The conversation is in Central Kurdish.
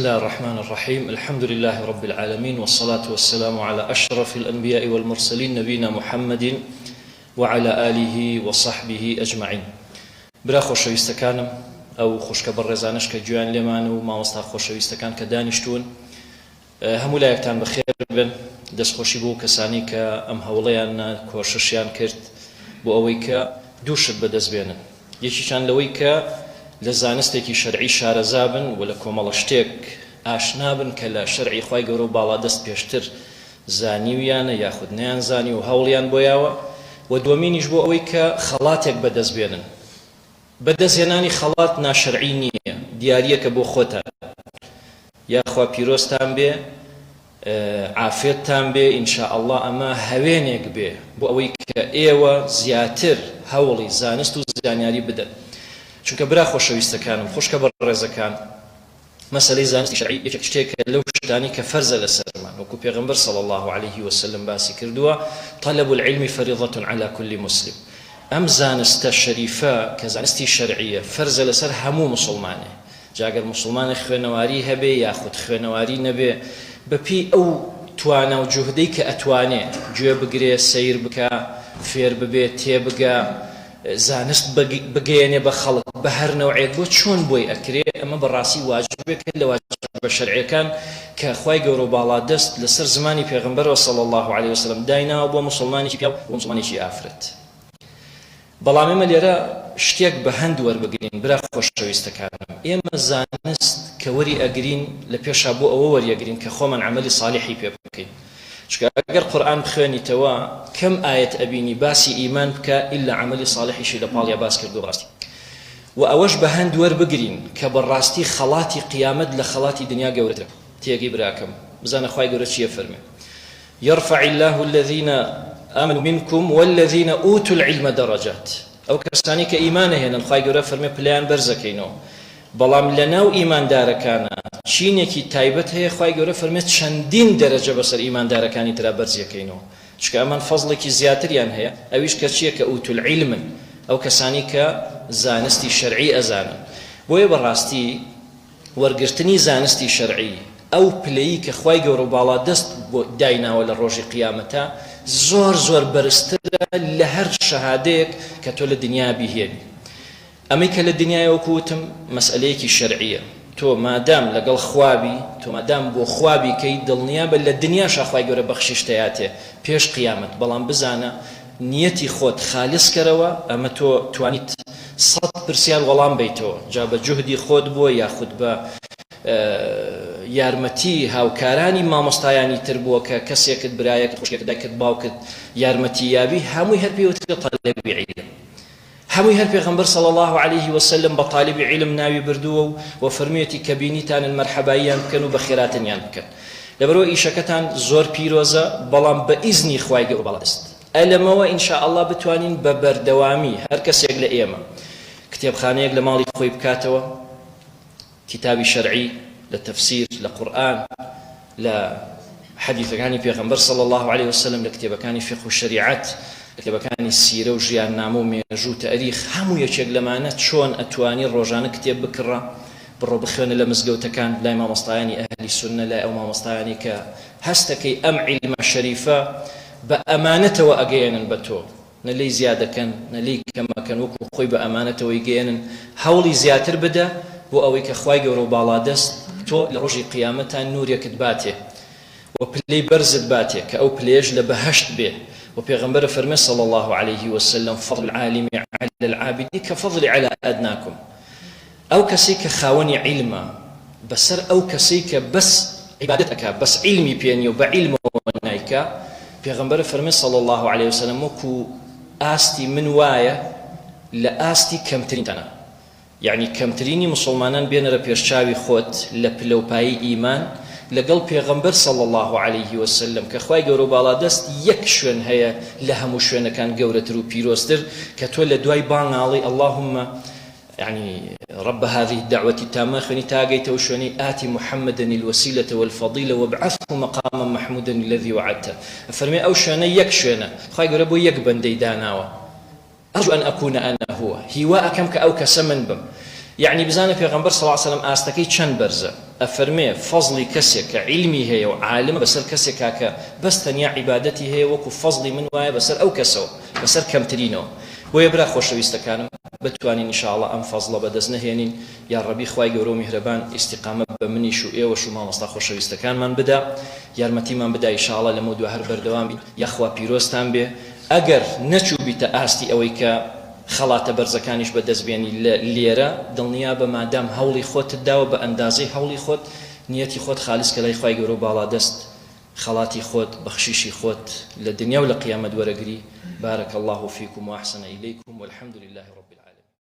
الله الرحمن الرحيم الحمد لله رب العالمين والصلاة والسلام على أشرف الأنبياء والمرسلين نبينا محمد وعلى آله وصحبه أجمعين برا خوشویستەکانم ئەو خوشکە بەڕێزانش کە گویان لێمان و مامۆستا خۆشەویستەکان کە دانیشتوون هەموو لایەکتان بەخێر بن دەستخۆشی بۆ کەسانی کە ئەم هەوڵەیان کۆششیان کرد بۆ ئەوەی کە دووشت بەدەست بێنن یەکیشان لەوەی کە لە زانستێکی شەرعی شارەزا بن و لە کۆمەڵە شتێک ئاشنا بن کە لە شەرعی خوای گەورە و باڵادەست پێشتر زانیویانە یاخود نەیان زانی و هەوڵیان بۆیاوە و دووەمینیش بۆ ئەوەی کە خەڵاتێک بەدەست بێنن بەدەستهێنانی خەڵات ناشەرعی نییە دیاریەکە بۆ خۆتان یاخوا پیرۆستان بێ عافێتتان بێ ئینشاءالله ئەمە هەوێنێک بێ بۆ ئەوەی کە ئێوە زیاتر هەوڵی زانست و زانیاری بدەن چونکە برا خۆشەویستەکانم خوشکە بەڕێزەکان مەسەلەی زانستی شەرعی یەکێک شتێکە لەو شتانی کە فەرزە لەسەرمان وەکو پێغەمبەر صلی الله عليه وسلم باسی کردووە طلب العلم فريضة على كل مسلم ئەم زانستە شەریفە کە زانستی شەرعیە فەرزە لەسەر هەموو مسلمانێ جاگەر مسلمانێک خوێنەواری هەبێ یاخود خوێنەواری نەبێ بەپی ئەو توانە و جوهدەی کە ئەتوانێ گوێ بگرێ سەیر بکە فێر ببێ تێبگە زانست بگەێنێ بە خەڵک بە هەر نەوعێک بۆ چۆن بۆی ئەکرێ ئەمە بەڕاستی واجبێکە لە واجبە شەرعیەکان کە خوای گەورە و باڵادەست لەسەر زمانی پێغەمبەرەوە صلی الله عليه وسلم دایناوە بۆ مسلمانێکی پیا و مسلمانێکی ئافرەت بەڵام ئێمە لێرە شتێک بە هەند وەربگرین برا خۆشەویستەکانم ئێمە زانست کە وەری ئەگرین لە پێشا بۆ ئەوە وەریەگرین کە خۆمان عەمەلی صالحی پێ بکەین چونکە ئەگەر قورئان بخوێنیتەوە کەم ئایەت ئەبینی باسی ئیمان بکە ئیلا عەمەلی صالحیشی لە پاڵیا باس کردو ڕاستی و ئەوەش بە هەند وەربگرین کە بەڕاستی خەڵاتی قیامەت لە خەڵاتی دنیا گەورەترە تێگەی براکەم بزانە خوای گەورە چیە فەرمێ يرفع الله الذين آمنوا منكم والذين أوتوا العلم درجات أو كساني كإيمانه هنا الخاي جورا فرمي بلان برزكينو بلام لناو إيمان داركانا شينيكي تايبت هي خاي جورا فرمي چندين درجة بسر إيمان داركاني ترى برزكينو شكا أمان فضلك زياتر يعني هي أويش كشيء كأوتوا العلم أو كساني كزانستي شرعي أزانا بوي براستي ورقرتني زانستي شرعي أو بلاي كخاي جورا بالا دست داينا ولا روجي قيامتا زۆر زۆر بەرزترە لە هەر شەهادەیەک کە تۆ لە دنیا بیهێنی ئەمەی کە لە دنیایەوە کوتم مەسئلەیەکی شەرعیە تۆ مادام لەگەڵ خوابی تۆ مادام بۆ خوابی کەی دڵنیا بە لە دنیاشا خوای گەورە بەخشیشتەیاتێ پێش قیامەت بەڵام بزانە نیەتی خۆت خالص کەرەوە ئەمە تۆ توانیت 100% وەڵام بیتەوە جا بە جوهدی خۆت بۆ یاخود بە یارمەتی هاوکارانی مامۆستایانی تر بووە کە کەسێکت برایەکت خوشکێکت دایکت باوکت یارمەتی یابی هەمووی هەر پێوترێ طالبی عیلم هەمووی هەر پێغەمبەر صلی الله عليه وسلم بە طالبی عیلم ناوی بردووە و فەرموویەتی کە بینیتان المەرحەباییان بکەن و بە خێراتنیان بکەن لەبەرەوە ئیشەکەتان زۆر پیرۆزە بەڵام بە ئیزنی خوای گەورە بەڵادەست ئەلەمەوە ئینشاءالله بتوانین بە بەردەوامی هەر کەسێک لە ئێمە کتێبخانەیەک لە ماڵی خۆی بکاتەوە کتابی شەرعی لتفسير لقرآن لحديث كان في غنبر صلى الله عليه وسلم لكتاب كان فقه الشريعات لكتاب كان السيرة وجيان نامو ميجو تاريخ همو يشيق لمانات شون أتواني الروجان كتاب بكرة برو بخيون لمزقوتا كان لا إمام مصطياني أهل السنة لا إمام مصطياني كهستكي أم علم الشريفة بأمانته وأجيانا بتو نلي زيادة كان نلي كما كان وكو خوي بأمانته ويجيانا هولي زياتر بدا وأوي كخواي جورو بالادست تۆ لە ڕۆژی قیامەتە نورێکت باتێ و پلەی بەرزت باتێ کە ئەو پلەیەش لە بەهەشت بێ و پێغەمبەر فەرمێ صلی الله عليه وسلم فضل العالم على العابد كفضل على أدناكم ئەو کەسەی کە خاوەنی عیلمە بەسەر ئەو کەسەی کە بەس عیبادەت ئەکا بەس عیلمی پێنیە و بە عیلمەوە نایکا پێغەمبەر فەرمێ صلی الله عليه وسلم وەکو ئاستی من وایە لە ئاستی کەمترینتانە يعني كمتريني مسلمانان بينرا بيرشاوي خوت لبلوباي إيمان لقل بيغمبر صلى الله عليه وسلم كخواي قورو بالادست يك شوين هيا لهم شوين كان قورة رو بيروستر كتولى دواي بان علي اللهم يعني رب هذه الدعوة التامة خني تاقيت وشوني آتي محمدا الوسيلة والفضيلة وابعثه مقاما محمودا الذي وعدته فرمي أو شوين يك شوين خواي قورو بو يك بندي داناوا أرجو أن أكون أنا هو هواء كم كأو كسمن بم يعني بزانه پیغمبر صلی الله علیه و سلم ئاستەکەی چەند بەرزە ئەفەرمێ فەزڵی کەسێک کە عیلمی هەیە و عالم بەسەر کەسێکا کە بەس تەنیا عیبادەتی هەیە وەکو فەزڵی من وایە بەسەر ئەو کەسەوە بەسەر کەمترینەوە. بۆیە برا خۆشەویستەکانم بتوانین ئینشاءڵڵا ئەم فەزڵە بەدەست نەهێنین، یا ڕەبی خوای گەورە و میهرەبان ئیستیقامەت بە منیش و ئێوەش و مامۆستا خۆشەویستەکانمان بدا، یارمەتیمان بدا ئینشاءڵڵا لەمە دووە هەر بەردەوام بین، یاخوا پیرۆستان بێ. ئەگەر نەچوو بیتە ئاستی ئەوەی کە خەڵاتە بەرزەکانیش بەدەستبێنی لێرە، دڵنیا بە مادام هەوڵی خۆتت داوە بە ئەندازەی هەوڵی خۆت، نیەتی خۆت خالیس کە لای خوای گەورە و باڵا دەست خەڵاتی خۆت بەخشیشی خۆت لە دنیا و لە قیامەت وەرەگری. بارك الله فيكم وأحسن إليكم والحمد لله رب العالمين.